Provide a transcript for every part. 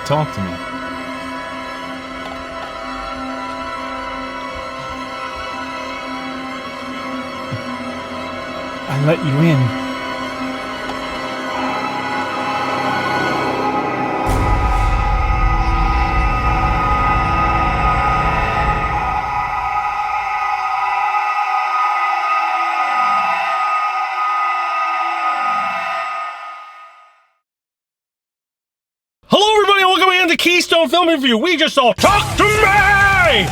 Talk to me. I let you in. Keystone Film Review. We just saw Talk to Me!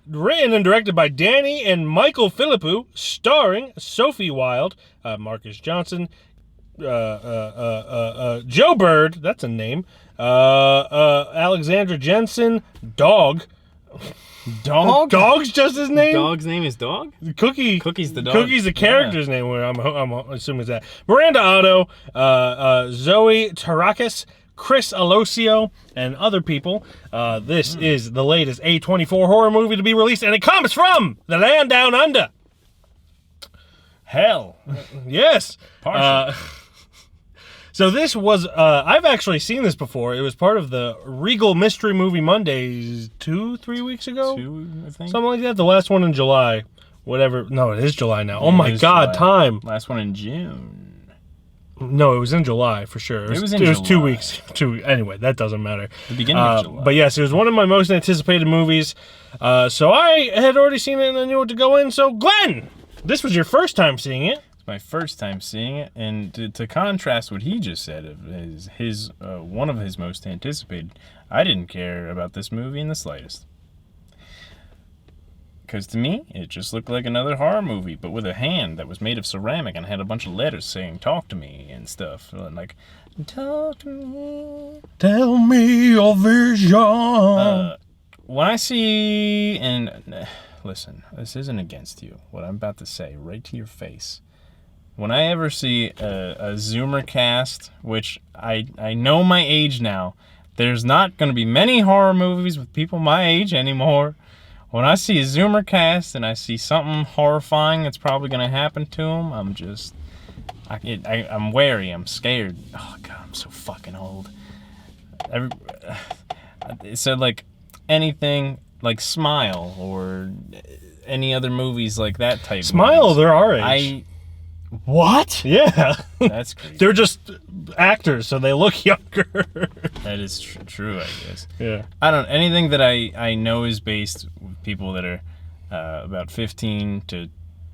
Written and directed by Danny and Michael Philippou, starring Sophie Wilde, Marcus Johnson, Joe Bird, that's a name, Alexandra Jensen, Dog. Dog's just his name? Dog's name is Dog? Cookie's the dog. Cookie's the character's name, where I'm assuming is that. Miranda Otto, Zoe Tarakis, Chris Alosio, and other people. This is the latest A24 horror movie to be released, and it comes from the land down under. Hell. Yes. So this was, I've actually seen this before. It was part of the Regal Mystery Movie Mondays 2-3 weeks ago? 2, I think. Something like that. The last one in July. Whatever. No, it is July now. Oh my God, July. time. Last one in June. No, it was in July for sure. It was 2 weeks. Anyway, that doesn't matter. The beginning of July. But yes, it was one of my most anticipated movies. So I had already seen it and I knew what to go in. So Glenn, this was your first time seeing it. It's my first time seeing it, and to contrast what he just said of his one of his most anticipated, I didn't care about this movie in the slightest. Because to me, it just looked like another horror movie, but with a hand that was made of ceramic and had a bunch of letters saying, talk to me, and stuff. Like, talk to me. Tell me your vision. When I see, and listen, this isn't against you, what I'm about to say, right to your face. When I ever see a Zoomer cast, which I know my age now, there's not going to be many horror movies with people my age anymore. When I see a Zoomer cast and I see something horrifying that's probably going to happen to them, I'm just, I'm wary, I'm scared. Oh, God, I'm so fucking old. So, like, anything like Smile or any other movies like that type Smile, movies, they're our age. What? Yeah. That's crazy. They're just actors, so they look younger. That is true, I guess. Yeah. I don't anything that I know is based with people that are about 15 to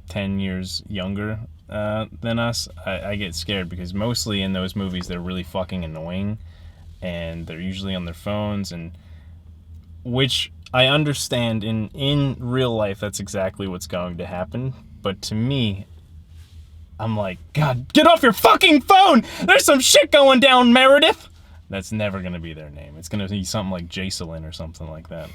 10 years younger than us. I get scared because mostly in those movies they're really fucking annoying, and they're usually on their phones, and which I understand in real life that's exactly what's going to happen. But to me, I'm like, God, get off your fucking phone! There's some shit going down, Meredith! That's never going to be their name. It's going to be something like Jacelyn or something like that.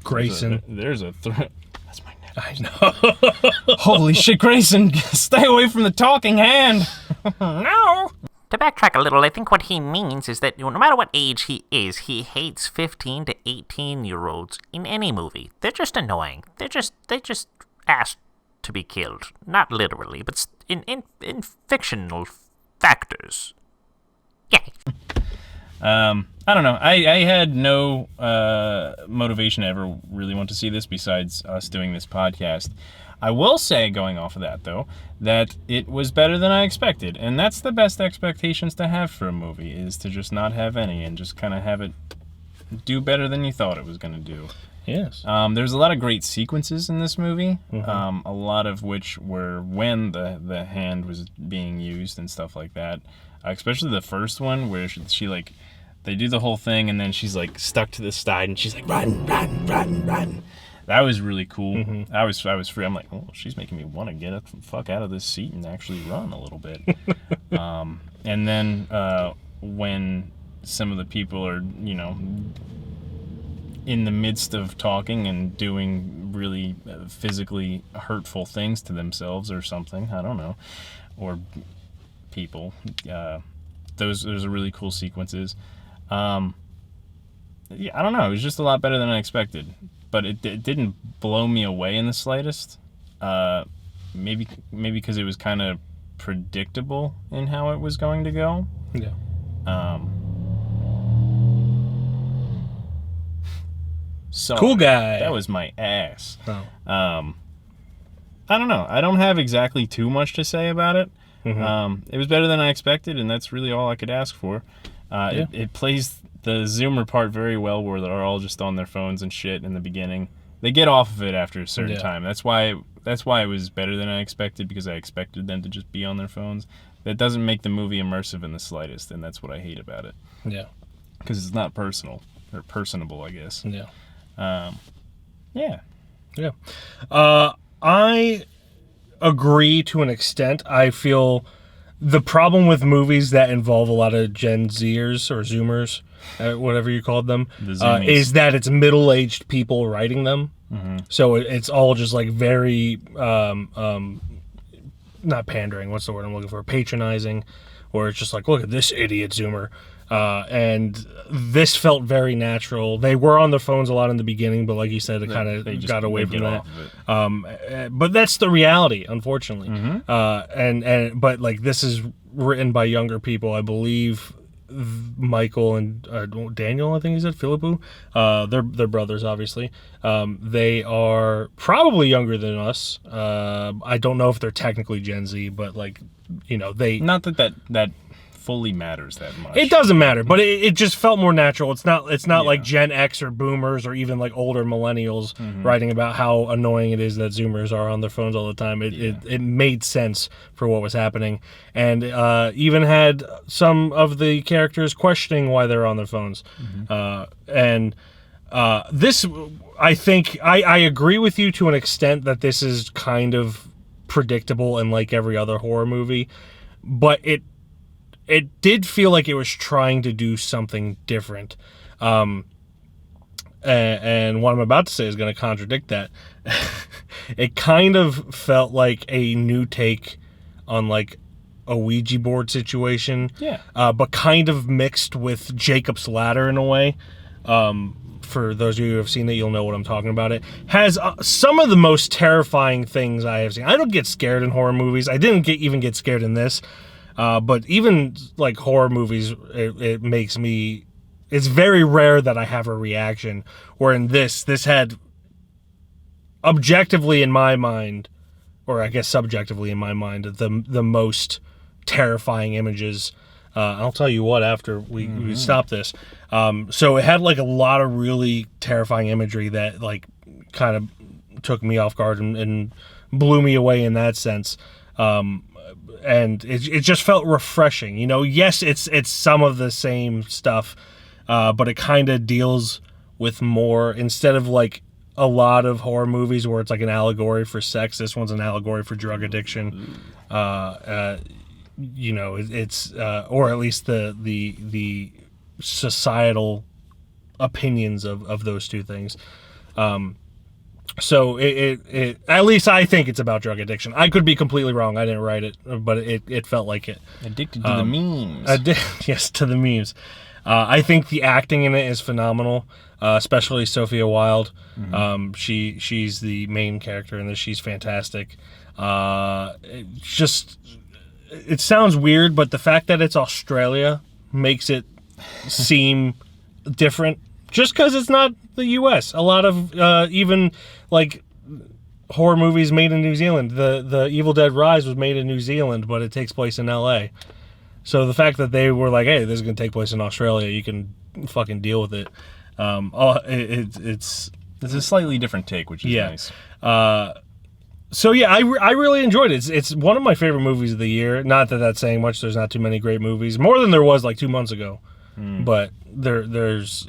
Grayson. There's a threat. That's my name. I know. Holy shit, Grayson! Stay away from the talking hand! No! To backtrack a little, I think what he means is that no matter what age he is, he hates 15 to 18-year-olds in any movie. They're just annoying. They just ask to be killed. Not literally, but in fictional factors. Yay. I don't know. I had no motivation to ever really want to see this besides us doing this podcast. I will say, going off of that, though, that it was better than I expected. And that's the best expectations to have for a movie, is to just not have any and just kind of have it do better than you thought it was going to do. Yes. There's a lot of great sequences in this movie, a lot of which were when the hand was being used and stuff like that. Especially the first one where she like, they do the whole thing and then she's like stuck to the side and she's like, run, run, run, run. That was really cool. I was free. I'm like, oh, she's making me want to get the fuck out of this seat and actually run a little bit. And then when some of the people are, you know, in the midst of talking and doing really physically hurtful things to themselves or something, I don't know, or people, those are really cool sequences. Yeah, I don't know, it was just a lot better than I expected, but it didn't blow me away in the slightest. Maybe because it was kind of predictable in how it was going to go. Yeah. Sorry. Cool guy. That was my ass. Oh. I don't know. I don't have exactly too much to say about it. Mm-hmm. It was better than I expected, and that's really all I could ask for. It plays the Zoomer part very well, where they're all just on their phones and shit in the beginning. They get off of it after a certain time. That's why it was better than I expected, because I expected them to just be on their phones. That doesn't make the movie immersive in the slightest, and that's what I hate about it. Yeah. Because it's not personal, or personable, I guess. Yeah. Yeah. Yeah. I agree to an extent. I feel the problem with movies that involve a lot of Gen Zers or Zoomers, whatever you called them, is that it's middle-aged people writing them. Mm-hmm. So it's all just like very, not pandering, what's the word I'm looking for? Patronizing, or it's just like, look at this idiot Zoomer. And this felt very natural. They were on their phones a lot in the beginning, but like you said, it kind of got away from that. But that's the reality, unfortunately. Mm-hmm. But like, this is written by younger people, I believe. Michael and Daniel, I think he said, Philippou. They're brothers, obviously. They are probably younger than us. I don't know if they're technically Gen Z, but like, they. Not that fully matters that much. It doesn't matter, but it just felt more natural. It's not like Gen X or Boomers or even like older millennials writing about how annoying it is that Zoomers are on their phones all the time. It made sense for what was happening, and even had some of the characters questioning why they're on their phones. This, I think, I agree with you to an extent that this is kind of predictable and like every other horror movie, but it did feel like it was trying to do something different. And what I'm about to say is going to contradict that. It kind of felt like a new take on like a Ouija board situation. Yeah. But kind of mixed with Jacob's Ladder in a way. For those of you who have seen it, you'll know what I'm talking about. It has some of the most terrifying things I have seen. I don't get scared in horror movies. I didn't even get scared in this. But even like horror movies, it makes me. It's very rare that I have a reaction. Where in this had objectively in my mind, or I guess subjectively in my mind, the most terrifying images. I'll tell you what after we stop this. So it had like a lot of really terrifying imagery that like kind of took me off guard and blew me away in that sense. And it just felt refreshing. Yes, it's some of the same stuff, but it kind of deals with more, instead of like a lot of horror movies where it's like an allegory for sex, this one's an allegory for drug addiction. It's or at least the societal opinions of those two things. So it at least I think it's about drug addiction. I could be completely wrong. I didn't write it, but it felt like it. Addicted to the memes. Yes, to the memes. I think the acting in it is phenomenal, especially Sophia Wilde. Mm-hmm. She's the main character in this. She's fantastic. It sounds weird, but the fact that it's Australia makes it seem different. Just because it's not the U.S. A lot of even like horror movies made in New Zealand. The Evil Dead Rise was made in New Zealand, but it takes place in L.A. So the fact that they were like, "Hey, this is gonna take place in Australia. You can fucking deal with it." It's a slightly different take, which is nice. So yeah, I really enjoyed it. It's one of my favorite movies of the year. Not that that's saying much. There's not too many great movies, more than there was like 2 months ago. But there's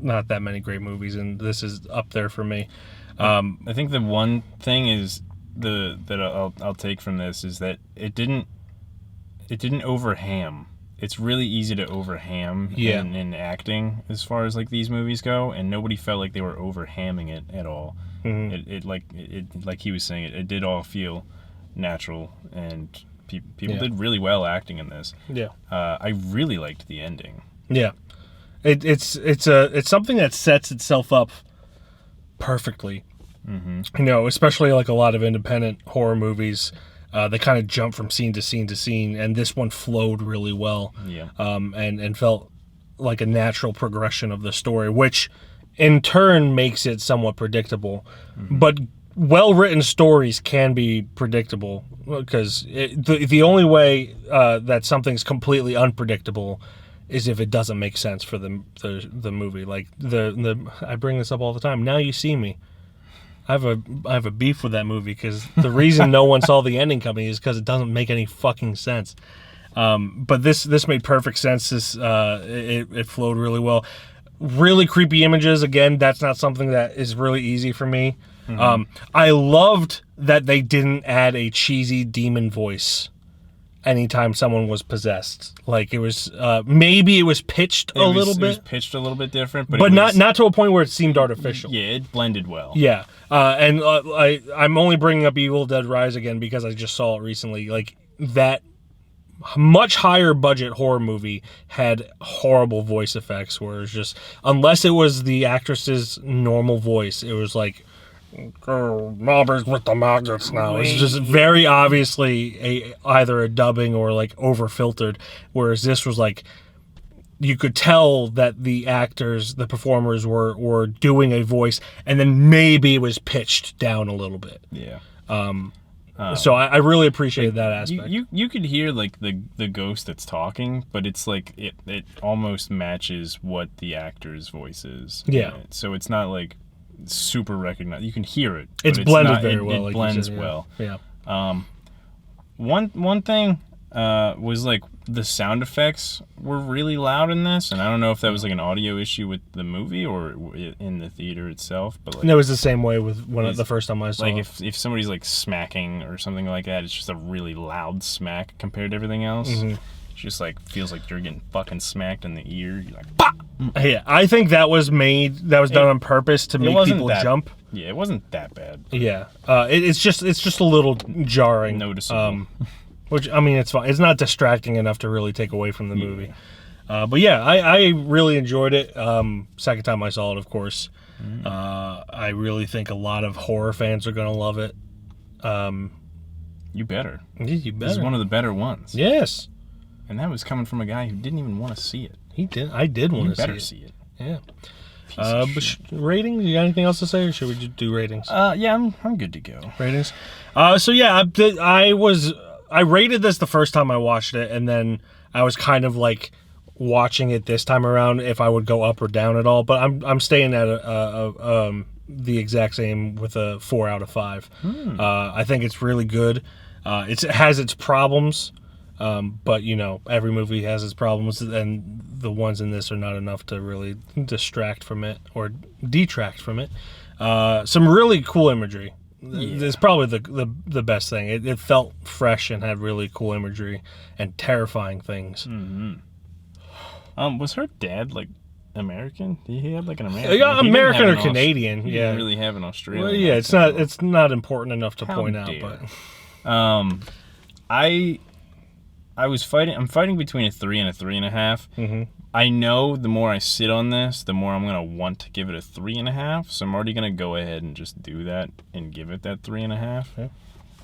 not that many great movies, and this is up there for me. I think the one thing is that I'll take from this is that it didn't overham. It's really easy to overham in acting as far as like these movies go, and nobody felt like they were overhamming it at all. Mm-hmm. It like he was saying, it did all feel natural, and people did really well acting in this. Yeah. I really liked the ending. Yeah. It's something that sets itself up perfectly. Mm-hmm. Especially like a lot of independent horror movies, they kind of jump from scene to scene to scene, and this one flowed really well. Yeah. And felt like a natural progression of the story, which in turn makes it somewhat predictable. But well-written stories can be predictable because the only way that something's completely unpredictable is if it doesn't make sense for the movie. Like I bring this up all the time. Now You See Me. I have a beef with that movie because the reason no one saw the ending coming is because it doesn't make any fucking sense. But this made perfect sense. It flowed really well. Really creepy images. Again, that's not something that is really easy for me. I loved that they didn't add a cheesy demon voice anytime someone was possessed. Like it was maybe it was pitched a little bit. It was pitched a little bit different, but not to a point where it seemed artificial. Yeah, it blended well. Yeah, and I'm only bringing up Evil Dead Rise again because I just saw it recently. Like that much higher budget horror movie had horrible voice effects where it's just, unless it was the actress's normal voice, it was like, Marbles with the maggots now. It's just very obviously either a dubbing or like over filtered, whereas this was like, you could tell that the actors, the performers were doing a voice, and then maybe it was pitched down a little bit. Yeah. So I really appreciated that aspect. You could hear like the ghost that's talking, but it's like it almost matches what the actor's voice is. Yeah. So it's not like super recognized. You can hear it. It's blended very well. It like blends said, well. Yeah. One thing was like the sound effects were really loud in this, and I don't know if that was like an audio issue with the movie or in the theater itself. But like, it was the same way with the first time I saw like it. if somebody's like smacking or something like that, it's just a really loud smack compared to everything else. It's just like feels like you're getting fucking smacked in the ear. You're like, bah! Yeah, I think that was done on purpose to make people jump. Yeah, it wasn't that bad. Yeah, it's just a little jarring, noticeable. Which, I mean, it's fine. It's not distracting enough to really take away from the movie. But yeah, I really enjoyed it. Second time I saw it, of course. I really think a lot of horror fans are gonna love it. You better. You better. This is one of the better ones. Yes. And that was coming from a guy who didn't even want to see it. He did. I did want to see it. You better see it. Yeah. But ratings? You got anything else to say, or should we just do ratings? Yeah, I'm good to go. Ratings. So yeah, I rated this the first time I watched it, and then I was kind of like watching it this time around if I would go up or down at all. But I'm staying at the exact same with a 4 out of 5. I think it's really good. It has its problems. But you know, every movie has its problems, and the ones in this are not enough to really distract from it or detract from it. Some really cool imagery. Yeah. It's probably the best thing. It felt fresh and had really cool imagery and terrifying things. Was her dad like American? Did he have like an American? Yeah, American or Canadian. He didn't really have an Australian. Well, yeah, it's not important enough to point out. But I'm fighting between a 3 and a 3.5. I know the more I sit on this, the more I'm gonna want to give it a 3.5. So I'm already gonna go ahead and just do that and give it that 3.5.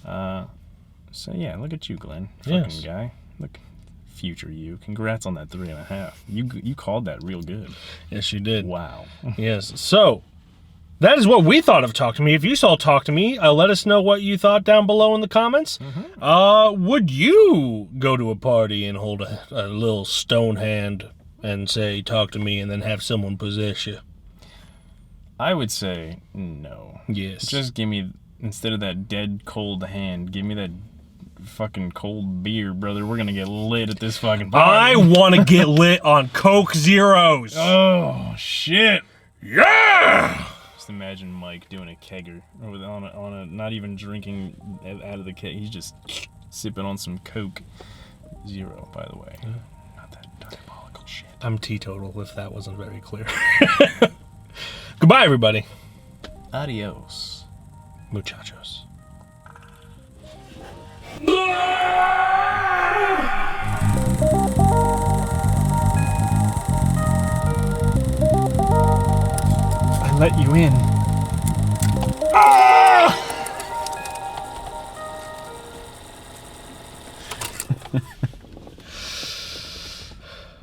Yeah. So yeah, look at you, Glenn. Yes. Fucking guy. Look, future you. Congrats on that 3.5. You called that real good. Yes, you did. Wow. Yes. So that is what we thought of Talk to Me. If you saw Talk to Me, let us know what you thought down below in the comments. Would you go to a party and hold a little stone hand and say, talk to me, and then have someone possess you? I would say no. Yes. Just give me, instead of that dead, cold hand, give me that fucking cold beer, brother. We're going to get lit at this fucking party. I want to get lit on Coke Zeros. Oh, shit. Yeah! Just imagine Mike doing a kegger on a not even drinking out of the keg. He's just sipping on some Coke Zero, by the way. Not that diabolical shit. I'm teetotal, if that wasn't very clear. Goodbye, everybody. Adios. Muchachos. I let you in. Ah!